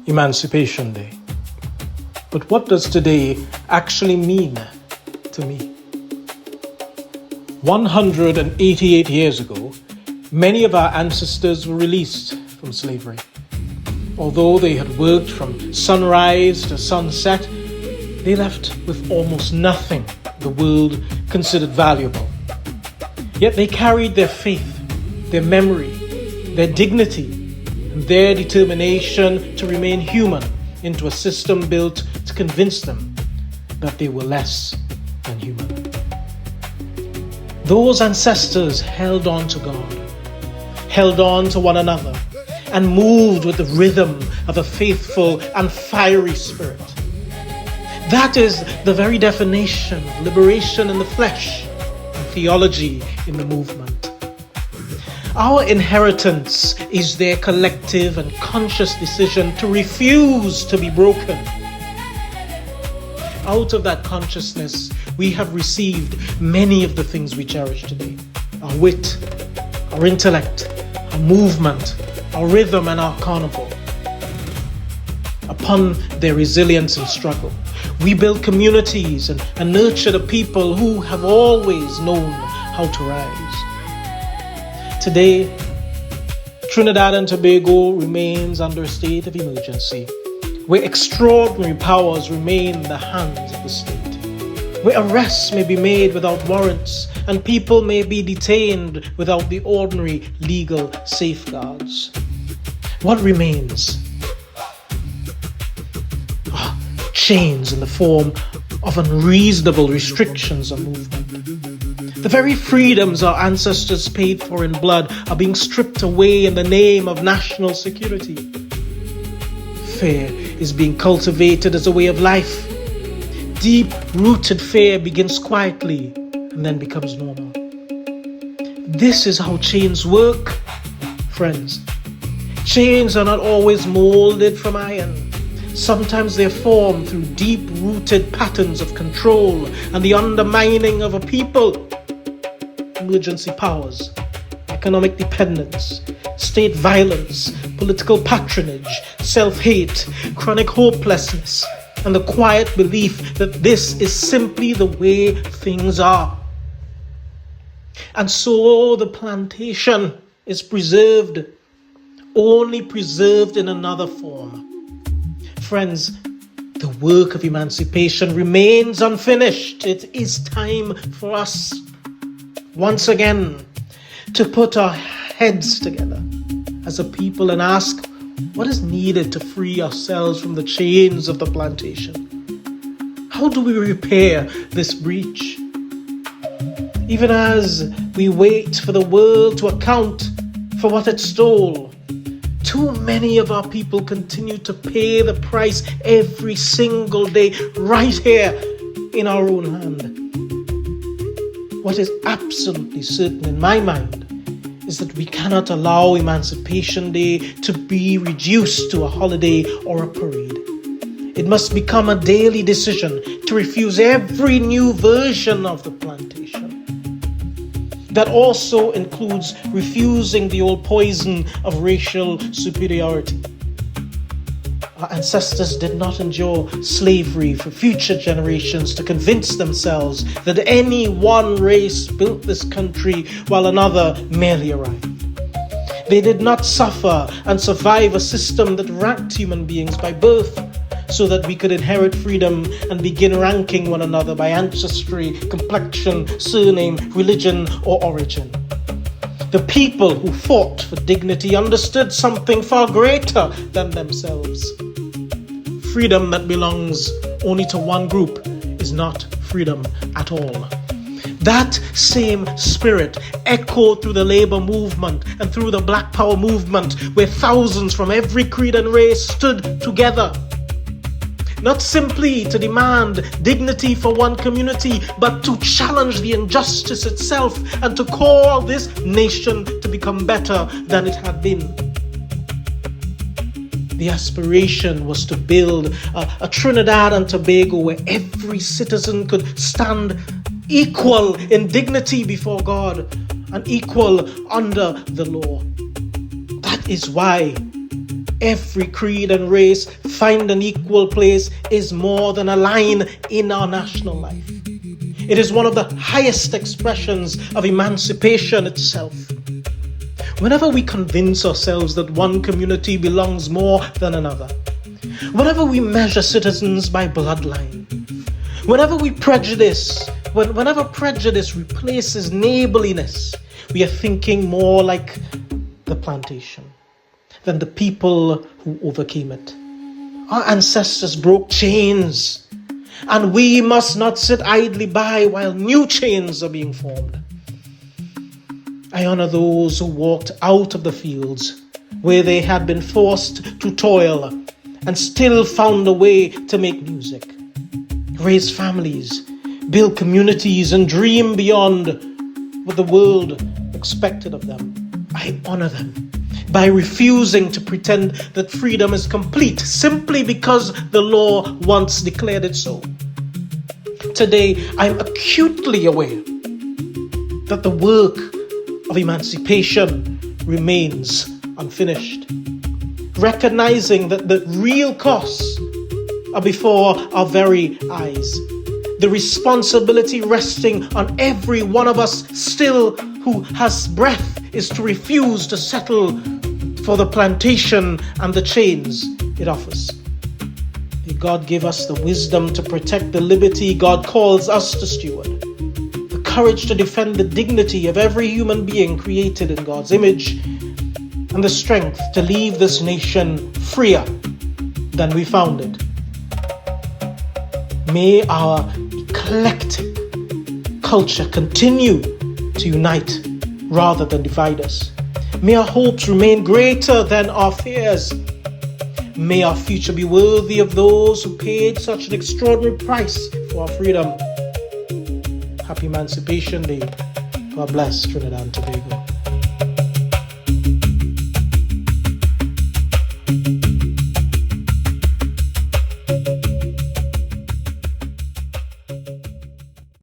Emancipation Day. But what does today actually mean to me? 188 years ago, many of our ancestors were released from slavery. Although they had worked from sunrise to sunset, they left with almost nothing the world considered valuable. Yet they carried their faith, their memory, their dignity, and their determination to remain human into a system built to convince them that they were less than human. Those ancestors held on to God, held on to one another, and moved with the rhythm of a faithful and fiery spirit. That is the very definition of liberation in the flesh and theology in the movement. Our inheritance is their collective and conscious decision to refuse to be broken. Out of that consciousness, we have received many of the things we cherish today. Our wit, our intellect, our movement, our rhythm, and our carnival. Upon their resilience and struggle, we build communities and nurture the people who have always known how to rise. Today, Trinidad and Tobago remains under a state of emergency, where extraordinary powers remain in the hands of the state, where arrests may be made without warrants and people may be detained without the ordinary legal safeguards. What remains? Chains in the form of unreasonable restrictions on movement. The very freedoms our ancestors paid for in blood are being stripped away in the name of national security. Fear is being cultivated as a way of life. Deep-rooted fear begins quietly and then becomes normal. This is how chains work, friends. Chains are not always molded from iron. Sometimes they're formed through deep-rooted patterns of control and the undermining of a people. Emergency powers, economic dependence, state violence, political patronage, self-hate, chronic hopelessness, and the quiet belief that this is simply the way things are. And so the plantation is preserved, only preserved in another form. Friends, the work of emancipation remains unfinished. It is time for us, once again, to put our heads together as a people and ask what is needed to free ourselves from the chains of the plantation. How do we repair this breach? Even as we wait for the world to account for what it stole, too many of our people continue to pay the price every single day right here in our own hand. What is absolutely certain in my mind is that we cannot allow Emancipation Day to be reduced to a holiday or a parade. It must become a daily decision to refuse every new version of the plantation. That also includes refusing the old poison of racial superiority. Our ancestors did not endure slavery for future generations to convince themselves that any one race built this country while another merely arrived. They did not suffer and survive a system that ranked human beings by birth so that we could inherit freedom and begin ranking one another by ancestry, complexion, surname, religion, or origin. The people who fought for dignity understood something far greater than themselves. Freedom that belongs only to one group is not freedom at all. That same spirit echoed through the labor movement and through the Black Power movement, where thousands from every creed and race stood together. Not simply to demand dignity for one community, but to challenge the injustice itself and to call this nation to become better than it had been. The aspiration was to build a Trinidad and Tobago where every citizen could stand equal in dignity before God and equal under the law. That is why every creed and race find an equal place is more than a line in our national life. It is one of the highest expressions of emancipation itself. Whenever we convince ourselves that one community belongs more than another, whenever we measure citizens by bloodline, whenever prejudice replaces neighborliness, we are thinking more like the plantation than the people who overcame it. Our ancestors broke chains, and we must not sit idly by while new chains are being formed. I honor those who walked out of the fields where they had been forced to toil and still found a way to make music, raise families, build communities, and dream beyond what the world expected of them. I honor them by refusing to pretend that freedom is complete simply because the law once declared it so. Today, I'm acutely aware that the work of emancipation remains unfinished. Recognizing that the real costs are before our very eyes. The responsibility resting on every one of us still who has breath is to refuse to settle for the plantation and the chains it offers. May God give us the wisdom to protect the liberty God calls us to steward, the courage to defend the dignity of every human being created in God's image, and the strength to leave this nation freer than we found it. May our eclectic culture continue to unite rather than divide us. May our hopes remain greater than our fears. May our future be worthy of those who paid such an extraordinary price for our freedom. Happy Emancipation Day. God bless Trinidad and Tobago.